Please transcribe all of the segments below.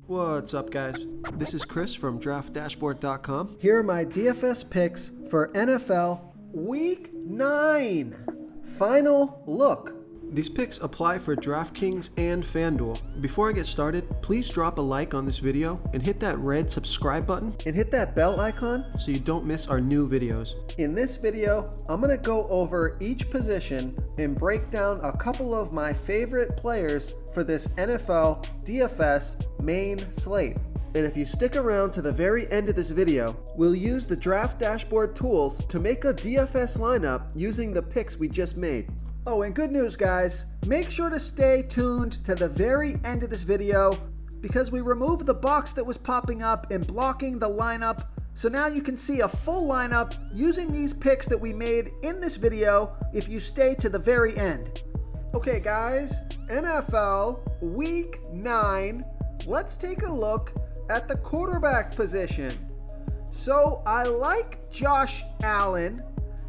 What's up, guys? This is Chris from DraftDashboard.com. Here are my DFS picks for NFL Week 9. Final look. These picks apply for DraftKings and FanDuel. Before I get started, please drop a like on this video and hit that red subscribe button And hit that bell icon so you don't miss our new videos. In this video, I'm going to go over each position and break down a couple of my favorite players for this NFL DFS main slate. And if you stick around to the very end of this video, we'll use the Draft Dashboard tools to make a DFS lineup using the picks we just made. Oh, and good news, guys. Make sure to stay tuned to the very end of this video because we removed the box that was popping up and blocking the lineup. So now you can see a full lineup using these picks that we made in this video if you stay to the very end. Okay, guys, NFL Week 9. Let's take a look at the quarterback position. So I like Josh Allen.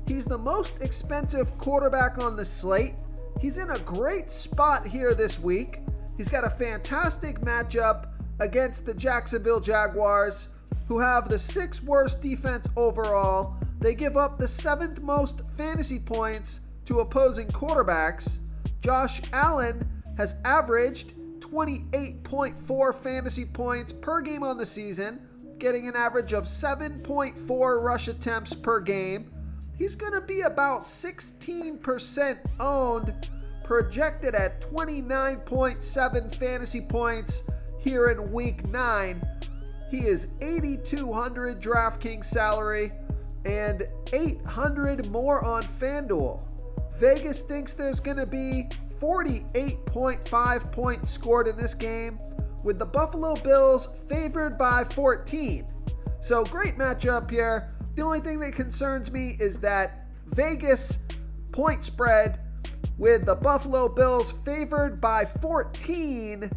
He's the most expensive quarterback on the slate. He's in a great spot here this week. He's got a fantastic matchup against the Jacksonville Jaguars, who have the 6th worst defense overall. They give up the 7th most fantasy points to opposing quarterbacks. Josh Allen has averaged 28.4 fantasy points per game on the season, getting an average of 7.4 rush attempts per game. He's going to be about 16% owned, projected at 29.7 fantasy points here in Week 9. He is $8,200 DraftKings salary and $800 more on FanDuel. Vegas thinks there's going to be 48.5 points scored in this game, with the Buffalo Bills favored by 14. So great matchup here. The only thing that concerns me is that Vegas point spread with the Buffalo Bills favored by 14.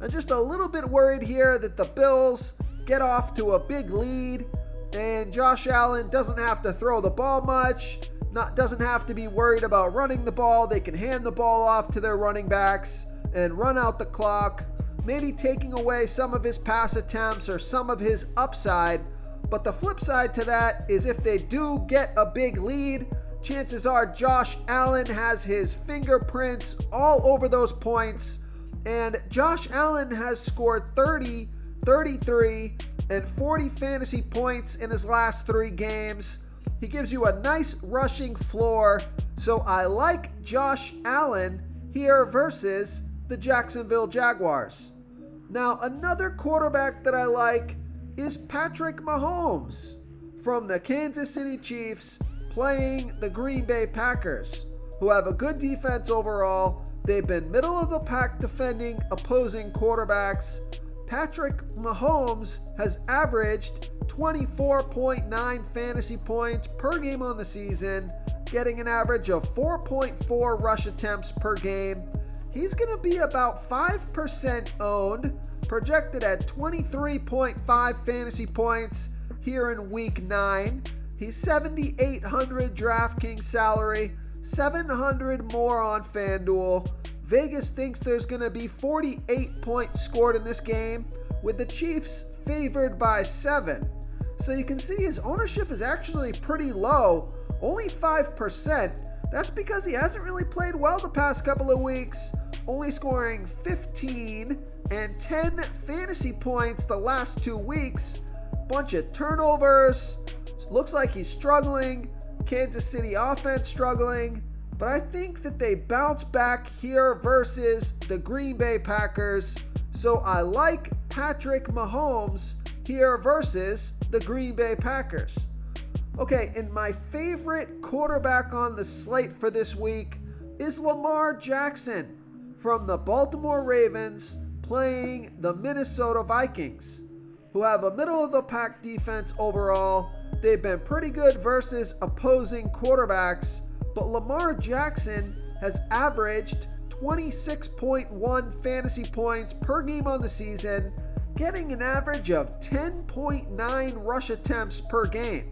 I'm just a little bit worried here that the Bills get off to a big lead and Josh Allen doesn't have to throw the ball much, doesn't have to be worried about running the ball. They can hand the ball off to their running backs and run out the clock, maybe taking away some of his pass attempts or some of his upside. But the flip side to that is if they do get a big lead, chances are Josh Allen has his fingerprints all over those points. And Josh Allen has scored 30, 33, and 40 fantasy points in his last 3 games. He gives you a nice rushing floor. So I like Josh Allen here versus the Jacksonville Jaguars. Now, another quarterback that I like is Patrick Mahomes from the Kansas City Chiefs playing the Green Bay Packers, who have a good defense overall. They've been middle of the pack defending opposing quarterbacks. Patrick Mahomes has averaged 24.9 fantasy points per game on the season, getting an average of 4.4 rush attempts per game. He's going to be about 5% owned, projected at 23.5 fantasy points here in Week 9. He's $7,800 DraftKings salary, $700 more on FanDuel. Vegas thinks there's going to be 48 points scored in this game, with the Chiefs favored by 7. So you can see his ownership is actually pretty low, only 5%. That's because he hasn't really played well the past couple of weeks, only scoring 15 and 10 fantasy points the last 2 weeks. Bunch of turnovers. Looks like he's struggling. Kansas City offense struggling. But I think that they bounce back here versus the Green Bay Packers. So I like Patrick Mahomes here versus the Green Bay Packers. Okay, and my favorite quarterback on the slate for this week is Lamar Jackson from the Baltimore Ravens playing the Minnesota Vikings, who have a middle-of-the-pack defense overall. They've been pretty good versus opposing quarterbacks, but Lamar Jackson has averaged 26.1 fantasy points per game on the season, getting an average of 10.9 rush attempts per game.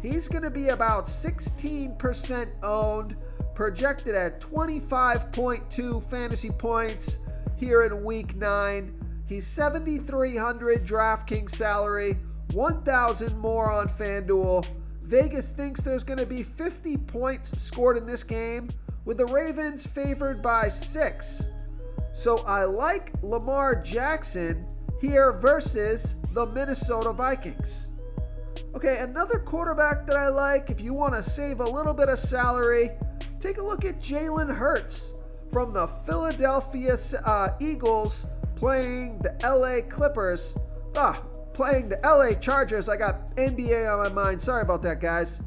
He's going to be about 16% owned, projected at 25.2 fantasy points here in Week 9. He's 7,300 DraftKings salary, 1,000 more on FanDuel. Vegas thinks there's going to be 50 points scored in this game, with the Ravens favored by 6. So I like Lamar Jackson here versus the Minnesota Vikings. Okay, another quarterback that I like, if you want to save a little bit of salary, take a look at Jalen Hurts from the Philadelphia Eagles playing the LA Clippers. Playing the LA Chargers. I got NBA on my mind. Sorry about that, guys.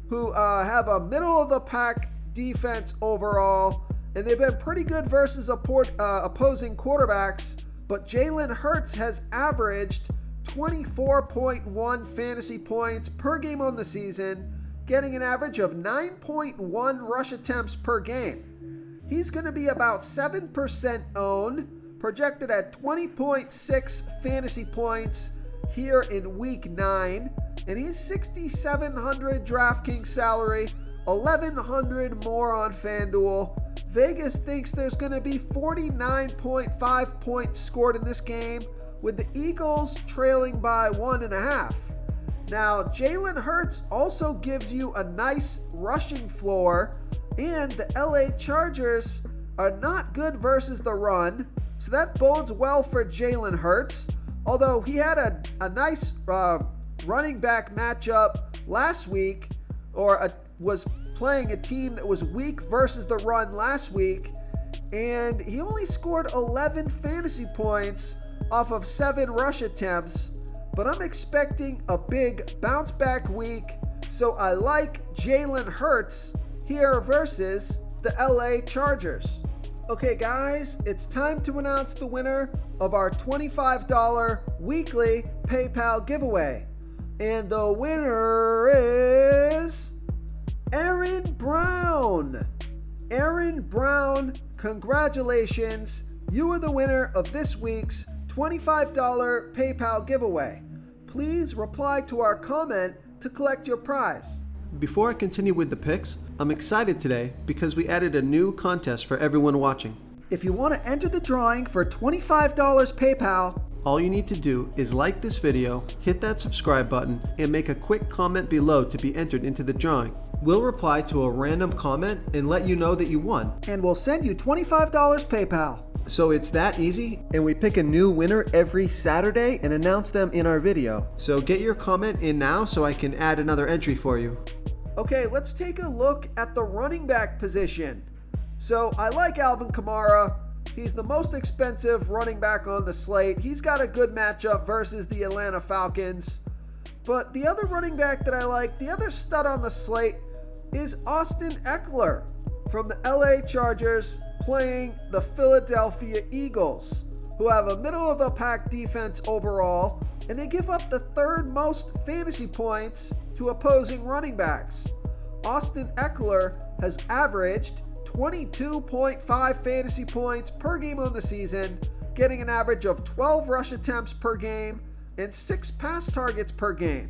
Who have a middle-of-the-pack defense overall, and they've been pretty good versus opposing quarterbacks, but Jalen Hurts has averaged 24.1 fantasy points per game on the season, getting an average of 9.1 rush attempts per game. He's going to be about 7% owned, projected at 20.6 fantasy points here in week 9, and he's 6,700 DraftKings salary, 1,100 more on FanDuel. Vegas thinks there's going to be 49.5 points scored in this game, with the Eagles trailing by 1.5. Now, Jalen Hurts also gives you a nice rushing floor, and the LA Chargers are not good versus the run, so that bodes well for Jalen Hurts, although he had a nice running back matchup last week, was playing a team that was weak versus the run last week, and he only scored 11 fantasy points off of 7 rush attempts, but I'm expecting a big bounce back week, so I like Jalen Hurts here versus the LA Chargers. Okay guys, it's time to announce the winner of our $25 weekly PayPal giveaway. And the winner is Aaron Brown. Aaron Brown, congratulations. You are the winner of this week's $25 PayPal giveaway. Please reply to our comment to collect your prize. Before I continue with the picks, I'm excited today because we added a new contest for everyone watching. If you want to enter the drawing for $25 PayPal, all you need to do is like this video, hit that subscribe button, and make a quick comment below to be entered into the drawing. We'll reply to a random comment and let you know that you won. And we'll send you $25 PayPal. So it's that easy, and we pick a new winner every Saturday and announce them in our video. So get your comment in now so I can add another entry for you. Okay, let's take a look at the running back position. So I like Alvin Kamara. He's the most expensive running back on the slate. He's got a good matchup versus the Atlanta Falcons. But the other running back that I like, the other stud on the slate, is Austin Eckler from the LA Chargers playing the Philadelphia Eagles, who have a middle-of-the-pack defense overall, and they give up the 3rd most fantasy points to opposing running backs. Austin Eckler has averaged 22.5 fantasy points per game on the season, getting an average of 12 rush attempts per game and 6 pass targets per game.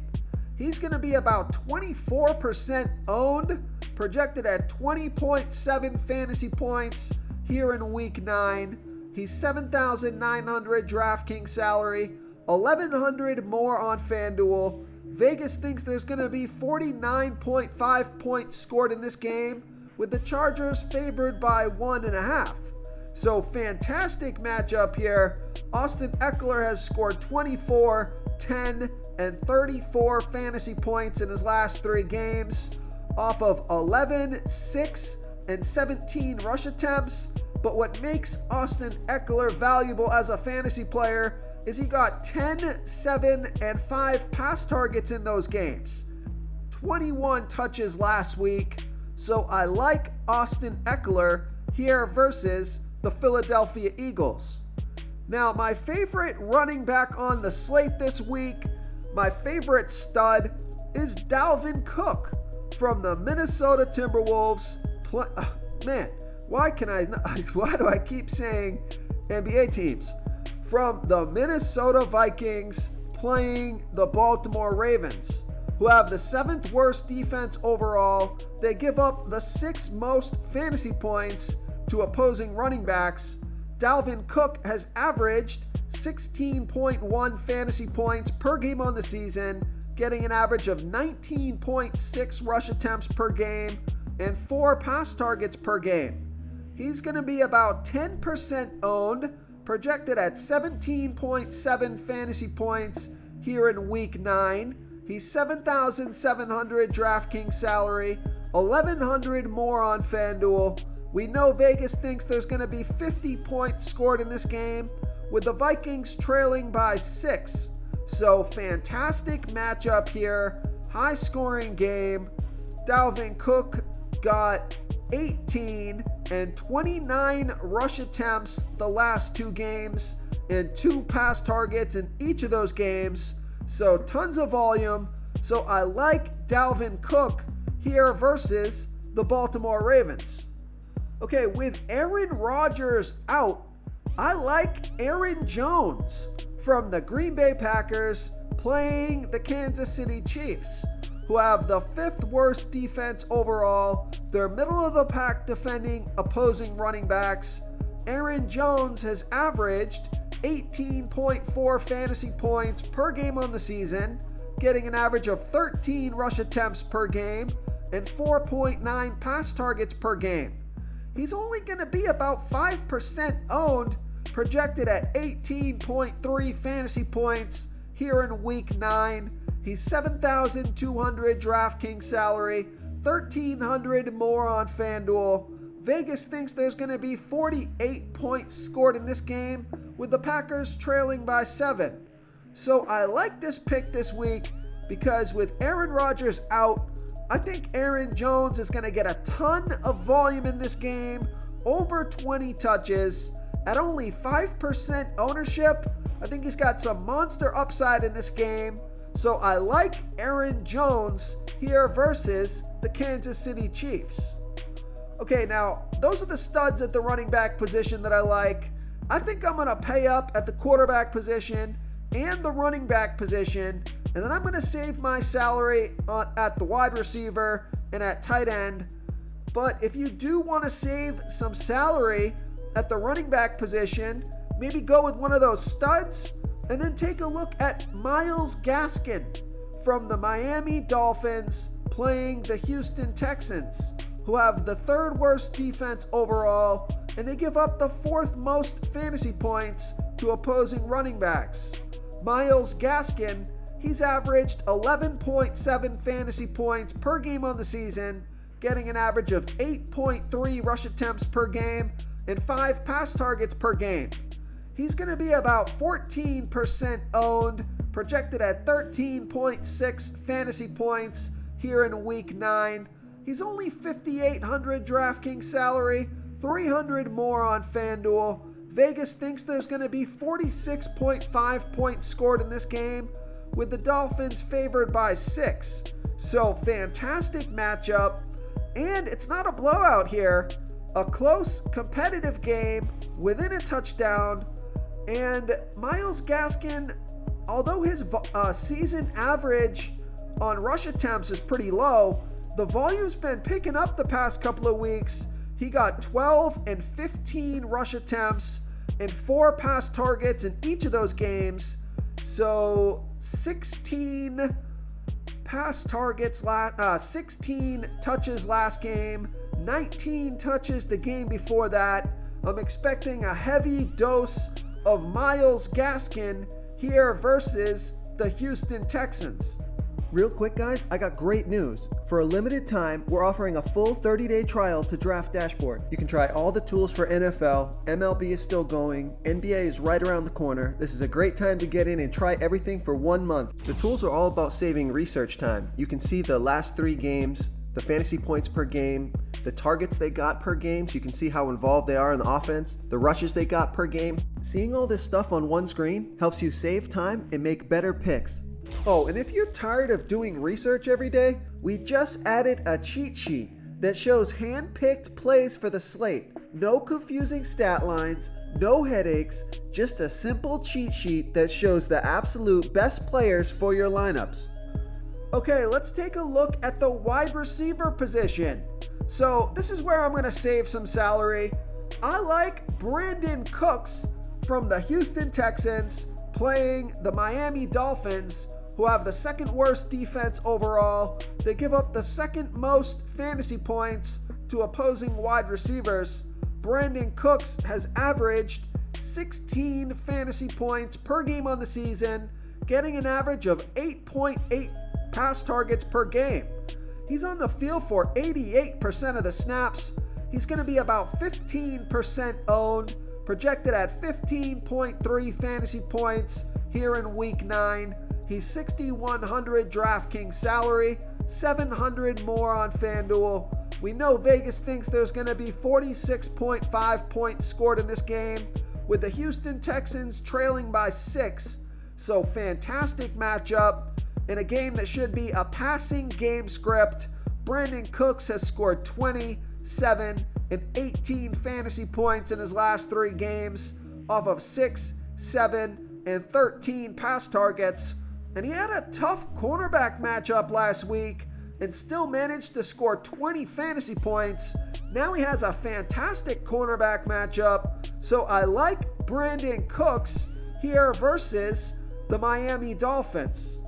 He's going to be about 24% owned, projected at 20.7 fantasy points here in week 9. He's 7,900 DraftKings salary, 1,100 more on FanDuel. Vegas thinks there's going to be 49.5 points scored in this game, with the Chargers favored by 1.5. So fantastic matchup here. Austin Eckler has scored 24, 10, and 34 fantasy points in his last 3 games off of 11, 6, and 17 rush attempts. But what makes Austin Eckler valuable as a fantasy player is he got 10, 7, and 5 pass targets in those games. 21 touches last week. So I like Austin Eckler here versus the Philadelphia Eagles. Now, my favorite running back on the slate this week, my favorite stud, is Dalvin Cook from the Minnesota Timberwolves. Why do I keep saying NBA teams? From the Minnesota Vikings playing the Baltimore Ravens, who have the 7th worst defense overall. They give up the 6th most fantasy points to opposing running backs. Dalvin Cook has averaged 16.1 fantasy points per game on the season, getting an average of 19.6 rush attempts per game and 4 pass targets per game. He's going to be about 10% owned, projected at 17.7 fantasy points here in week 9. He's 7,700 DraftKings salary, 1,100 more on FanDuel. We know Vegas thinks there's going to be 50 points scored in this game, with the Vikings trailing by 6. So fantastic matchup here, high scoring game. Dalvin Cook got 18 and 29 rush attempts the last 2 games and 2 pass targets in each of those games. So tons of volume. So I like Dalvin Cook here versus the Baltimore Ravens. Okay, with Aaron Rodgers out, I like Aaron Jones from the Green Bay Packers playing the Kansas City Chiefs, who have the 5th worst defense overall. They're middle of the pack defending opposing running backs. Aaron Jones has averaged 18.4 fantasy points per game on the season, getting an average of 13 rush attempts per game and 4.9 pass targets per game. He's only going to be about 5% owned, projected at 18.3 fantasy points here in week 9. He's 7,200 DraftKings salary, 1,300 more on FanDuel. Vegas thinks there's going to be 48 points scored in this game, with the Packers trailing by 7. So I like this pick this week because with Aaron Rodgers out, I think Aaron Jones is going to get a ton of volume in this game, over 20 touches. At only 5% ownership, I think he's got some monster upside in this game. So I like Aaron Jones here versus the Kansas City Chiefs. Okay, now those are the studs at the running back position that I like. I think I'm going to pay up at the quarterback position and the running back position, and then I'm going to save my salary at the wide receiver and at tight end. But if you do want to save some salary at the running back position, maybe go with one of those studs, and then take a look at Myles Gaskin from the Miami Dolphins playing the Houston Texans, who have the 3rd worst defense overall, and they give up the 4th most fantasy points to opposing running backs. Myles Gaskin, he's averaged 11.7 fantasy points per game on the season, getting an average of 8.3 rush attempts per game and 5 pass targets per game. He's going to be about 14% owned, projected at 13.6 fantasy points here in week 9. He's only 5,800 DraftKings salary, 300 more on FanDuel. Vegas thinks there's going to be 46.5 points scored in this game, with the Dolphins favored by 6. So fantastic matchup, and it's not a blowout here. A close, competitive game within a touchdown, and Myles Gaskin, although his season average on rush attempts is pretty low, the volume's been picking up the past couple of weeks. He got 12 and 15 rush attempts and 4 pass targets in each of those games. So 16 pass targets, 16 touches last game, 19 touches the game before that. I'm expecting a heavy dose of Myles Gaskin here versus the Houston Texans. Real quick guys, I got great news. For a limited time, we're offering a full 30-day trial to Draft Dashboard. You can try all the tools for NFL, MLB is still going, NBA is right around the corner. This is a great time to get in and try everything for 1 month. The tools are all about saving research time. You can see the last 3 games, the fantasy points per game, the targets they got per game, so you can see how involved they are in the offense, the rushes they got per game. Seeing all this stuff on one screen helps you save time and make better picks. Oh, and if you're tired of doing research every day, we just added a cheat sheet that shows hand-picked plays for the slate. No confusing stat lines, no headaches, just a simple cheat sheet that shows the absolute best players for your lineups. Okay, let's take a look at the wide receiver position. So this is where I'm going to save some salary. I like Brandon Cooks from the Houston Texans playing the Miami Dolphins, who have the second worst defense overall. They give up the second most fantasy points to opposing wide receivers. Brandon Cooks has averaged 16 fantasy points per game on the season, getting an average of 8.8 pass targets per game. He's on the field for 88% of the snaps. He's going to be about 15% owned, projected at 15.3 fantasy points here in week 9. He's $6,100 DraftKings salary, $700 more on FanDuel. We know Vegas thinks there's going to be 46.5 points scored in this game, with the Houston Texans trailing by 6. So fantastic matchup in a game that should be a passing game script. Brandon Cooks has scored 27 and 18 fantasy points in his last 3 games off of 6, 7, and 13 pass targets. And he had a tough cornerback matchup last week and still managed to score 20 fantasy points. Now he has a fantastic cornerback matchup. So I like Brandon Cooks here versus the Miami Dolphins.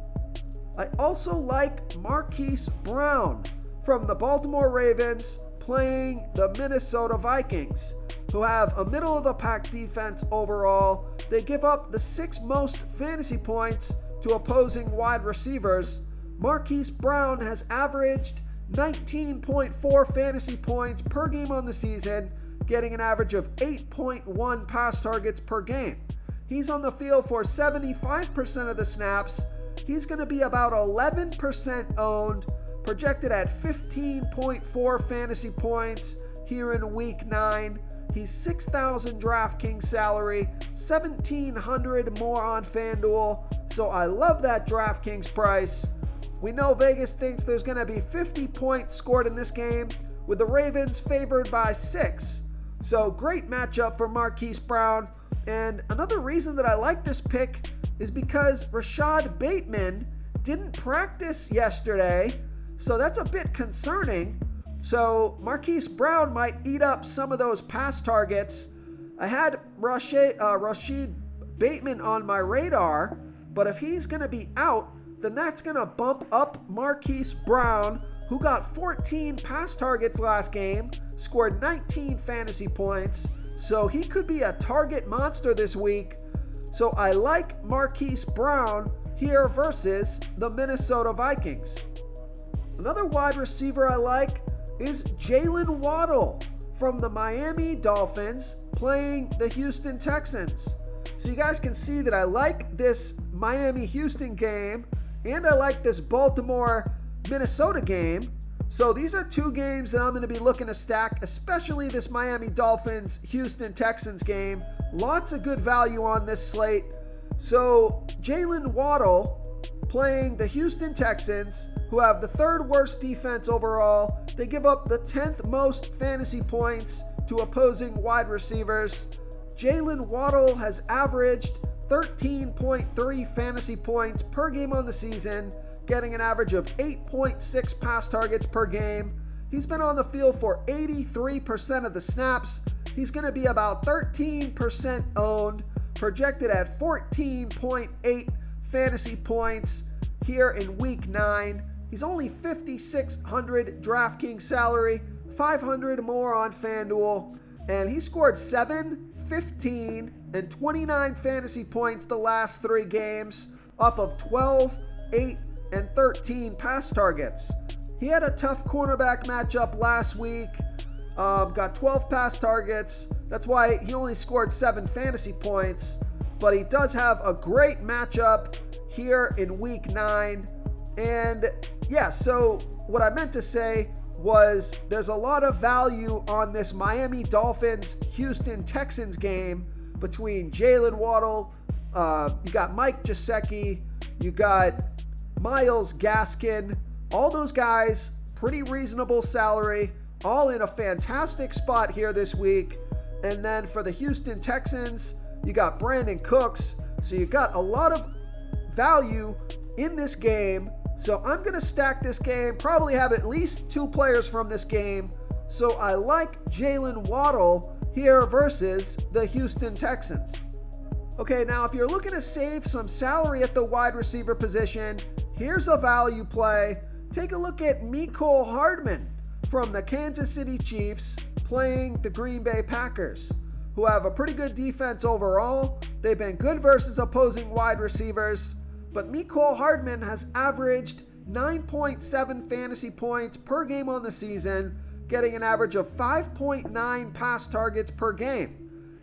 I also like Marquise Brown from the Baltimore Ravens playing the Minnesota Vikings, who have a middle-of-the-pack defense overall. They give up the 6th most fantasy points to opposing wide receivers. Marquise Brown has averaged 19.4 fantasy points per game on the season, getting an average of 8.1 pass targets per game. He's on the field for 75% of the snaps. He's going to be about 11% owned, projected at 15.4 fantasy points here in week 9. He's $6,000 DraftKings salary, $1,700 more on FanDuel. So I love that DraftKings price. We know Vegas thinks there's going to be 50 points scored in this game, with the Ravens favored by 6. So great matchup for Marquise Brown. And another reason that I like this pick is because Rashad Bateman didn't practice yesterday. So that's a bit concerning. So Marquise Brown might eat up some of those pass targets. I had Rashad Bateman on my radar, but if he's going to be out, then that's going to bump up Marquise Brown, who got 14 pass targets last game, scored 19 fantasy points. So he could be a target monster this week. So I like Marquise Brown here versus the Minnesota Vikings. Another wide receiver I like is Jalen Waddle from the Miami Dolphins playing the Houston Texans. So you guys can see that I like this Miami-Houston game and I like this Baltimore-Minnesota game. So these are 2 games that I'm going to be looking to stack, especially this Miami Dolphins-Houston Texans game. Lots of good value on this slate. So Jalen Waddle playing the Houston Texans, who have the 3rd worst defense overall. They give up the 10th most fantasy points to opposing wide receivers. Jalen Waddle has averaged 13.3 fantasy points per game on the season, getting an average of 8.6 pass targets per game. He's been on the field for 83% of the snaps. He's going to be about 13% owned, projected at 14.8 fantasy points here in week 9. He's only $5,600 DraftKings salary, $500 more on FanDuel, and he scored 7, 15, and 29 fantasy points the last 3 games off of 12, 8, and 13 pass targets. He had a tough cornerback matchup last week, got 12 pass targets. That's why he only scored 7 fantasy points, but he does have a great matchup here in week 9. And yeah, so what I meant to say was there's a lot of value on this Miami Dolphins Houston Texans game between Jalen Waddle, you got Mike Gesicki, you got Myles Gaskin, all those guys, pretty reasonable salary, all in a fantastic spot here this week. And then for the Houston Texans, you got Brandon Cooks. So you got a lot of value in this game. So I'm going to stack this game, probably have at least 2 players from this game. So I like Jalen Waddle here versus the Houston Texans. Okay, now if you're looking to save some salary at the wide receiver position, here's a value play. Take a look at Mecole Hardman from the Kansas City Chiefs playing the Green Bay Packers, who have a pretty good defense overall. They've been good versus opposing wide receivers, but Mecole Hardman has averaged 9.7 fantasy points per game on the season, getting an average of 5.9 pass targets per game.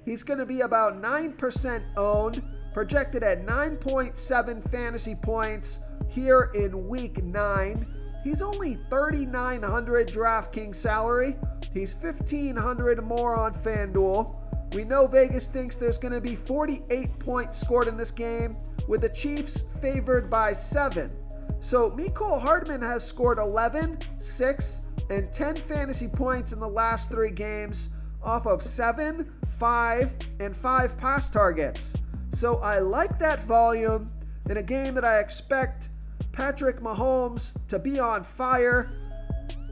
He's going to be about 9% owned, projected at 9.7 fantasy points here in week 9. He's only $3,900 DraftKings salary. He's $1,500 more on FanDuel. We know Vegas thinks there's going to be 48 points scored in this game, with the Chiefs favored by 7. So Mecole Hardman has scored 11, 6, and 10 fantasy points in the last 3 games off of 7, 5, and 5 pass targets. So I like that volume in a game that I expect Patrick Mahomes to be on fire.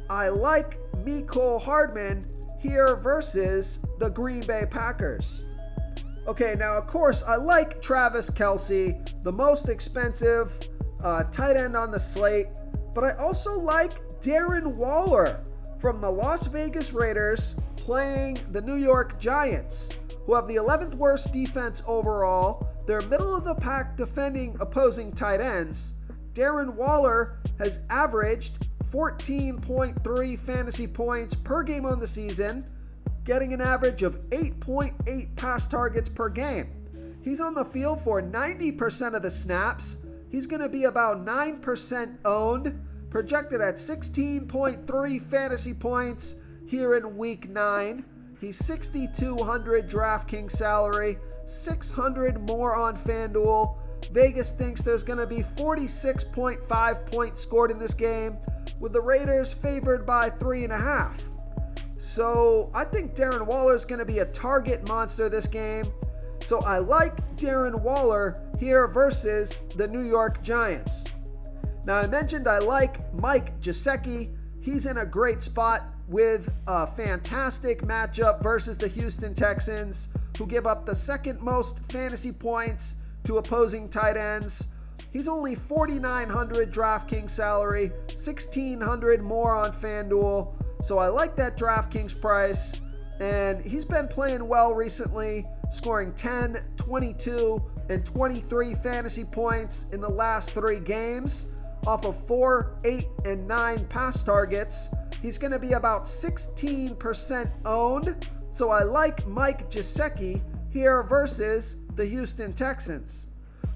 I like Mecole Hardman here versus the Green Bay Packers. Okay, now of course I like Travis Kelce, the most expensive tight end on the slate, but I also like Darren Waller from the Las Vegas Raiders playing the New York Giants, who have the 11th worst defense overall. They're middle of the pack defending opposing tight ends. Darren Waller has averaged 14.3 fantasy points per game on the season, getting an average of 8.8 pass targets per game. He's on the field for 90% of the snaps. He's going to be about 9% owned, projected at 16.3 fantasy points here in week 9. He's $6,200 DraftKings salary, $600 more on FanDuel. Vegas thinks there's going to be 46.5 points scored in this game, with the Raiders favored by 3.5. So I think Darren Waller is going to be a target monster this game. So I like Darren Waller here versus the New York Giants. Now I mentioned I like Mike Gesicki. He's in a great spot with a fantastic matchup versus the Houston Texans, who give up the second most fantasy points to opposing tight ends. He's only $4,900 DraftKings salary, $1,600 more on FanDuel. So I like that DraftKings price, and he's been playing well recently, scoring 10, 22, and 23 fantasy points in the last 3 games off of 4, 8, and 9 pass targets. He's going to be about 16% owned, so I like Mike Gesicki here versus the Houston Texans.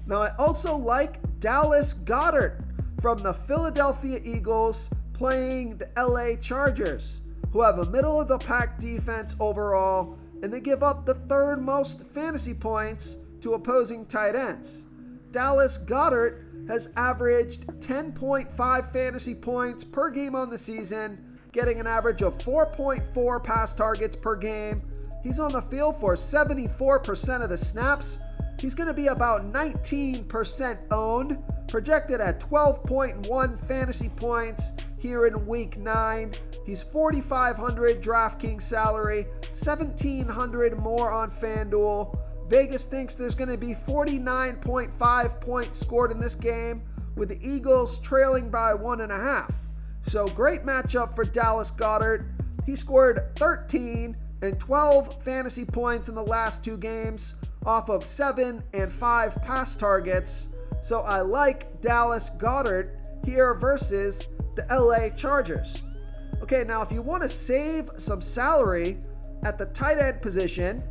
Now I also like Dallas Goedert from the Philadelphia Eagles playing the LA Chargers, who have a middle-of-the-pack defense overall, and they give up the 3rd most fantasy points to opposing tight ends. Dallas Goedert has averaged 10.5 fantasy points per game on the season, getting an average of 4.4 pass targets per game. He's on the field for 74% of the snaps. He's going to be about 19% owned, projected at 12.1 fantasy points here in week 9. He's $4,500 DraftKings salary, $1,700 more on FanDuel. Vegas thinks there's going to be 49.5 points scored in this game, with the Eagles trailing by 1.5. So great matchup for Dallas Goedert. He scored 13 and 12 fantasy points in the last 2 games off of 7 and 5 pass targets. So I like Dallas Goedert here versus the LA Chargers. Okay, now if you want to save some salary at the tight end position,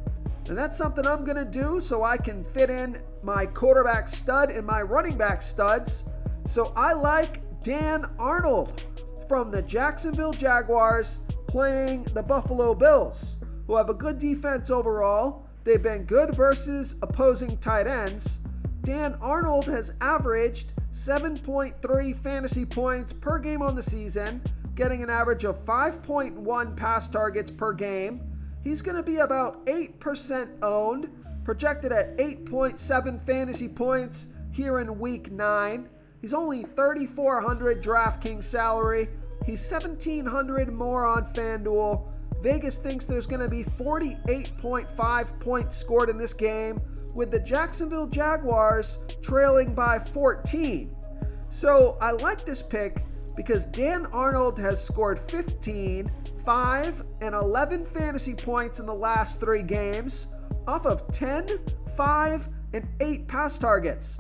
and that's something I'm going to do so I can fit in my quarterback stud and my running back studs. So I like Dan Arnold from the Jacksonville Jaguars playing the Buffalo Bills, who have a good defense overall. They've been good versus opposing tight ends. Dan Arnold has averaged 7.3 fantasy points per game on the season, getting an average of 5.1 pass targets per game. He's going to be about 8% owned, projected at 8.7 fantasy points here in week 9. He's only $3,400 DraftKings salary. He's $1,700 more on FanDuel. Vegas thinks there's going to be 48.5 points scored in this game, with the Jacksonville Jaguars trailing by 14. So I like this pick because Dan Arnold has scored 15, 5, and 11 fantasy points in the last 3 games off of 10, 5, and 8 pass targets.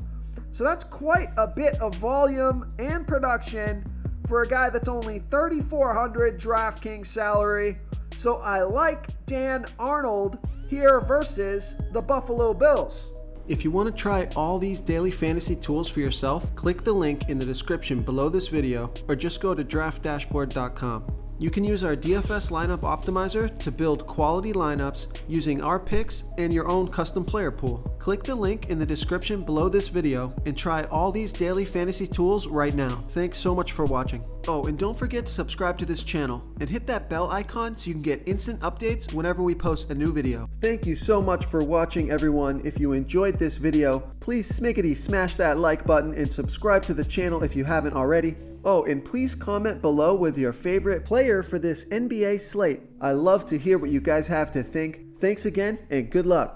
So that's quite a bit of volume and production for a guy that's only $3,400 DraftKings salary. So I like Dan Arnold here versus the Buffalo Bills. If you want to try all these daily fantasy tools for yourself, click the link in the description below this video or just go to draftdashboard.com. You can use our DFS lineup optimizer to build quality lineups using our picks and your own custom player pool. Click the link in the description below this video and try all these daily fantasy tools right now. Thanks so much for watching. Oh, and don't forget to subscribe to this channel and hit that bell icon so you can get instant updates whenever we post a new video. Thank you so much for watching, everyone. If you enjoyed this video, please smickety smash that like button and subscribe to the channel if you haven't already. Oh, and please comment below with your favorite player for this NBA slate. I love to hear what you guys have to think. Thanks again, and good luck.